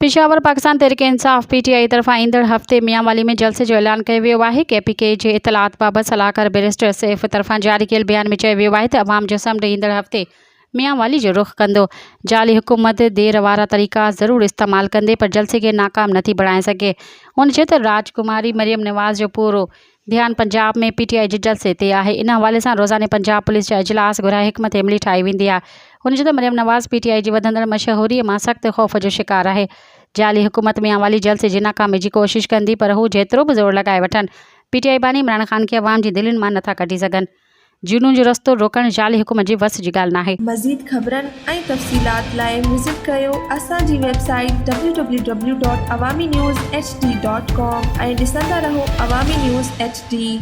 Peshawar Pakistan Tehreek इंसाफ़ PTI तरफ़ां ईंदड़ हफ़्ते मियांवाली में जलसे जो ऐलान कयो वियो आहे। KPK जे इतलात बाबति सलाहकार बैरिस्टर सैफ़ तरफ़ां जारी कयल बयान में चयो वियो आहे त अवाम जो समुंड ईंदड़ हफ़्ते मियांवाली जो रुख़ कंदो। जाली हुकूमत देर वारा तरीक़ा ज़रूर इस्तेमाल कंदे पर जलसे के नाकाम नथी बणाए सघे। उन चयो त राजकुमारी मरियम नवाज़ जो पूरो ध्यान पंजाब में PTI जे जलसे ते आहे। इन हवाले सां रोज़ाने पंजाब पुलिस जा इजलास घुराए हिकमत अमली ठाही वेंदी आहे। उन चयो त मरियम नवाज़ PTI जी वधंदड़ मशहूरीअ मां सख़्त ख़ौफ़ जो शिकार आहे। जाली हुकूमत मियांवाली जलसे जी नाकामी जी कोशिश कंदी पर हू जेतिरो बि ज़ोर लॻाए वठनि PTI बानी इमरान ख़ान खे अवाम जी दिलनि मां नथा कढी सघनि। जुनून जो रस्तो रोकण जाली हुकूमत जी वस जी ॻाल्हि नाहे। मज़ीद ख़बरनि ऐं तफ़सीलात लाइ विज़िट कयो असांजी वेबसाइट www.awamiNewsHD.com ऐं ॾिसंदा रहो अवामी न्यूज़ HD।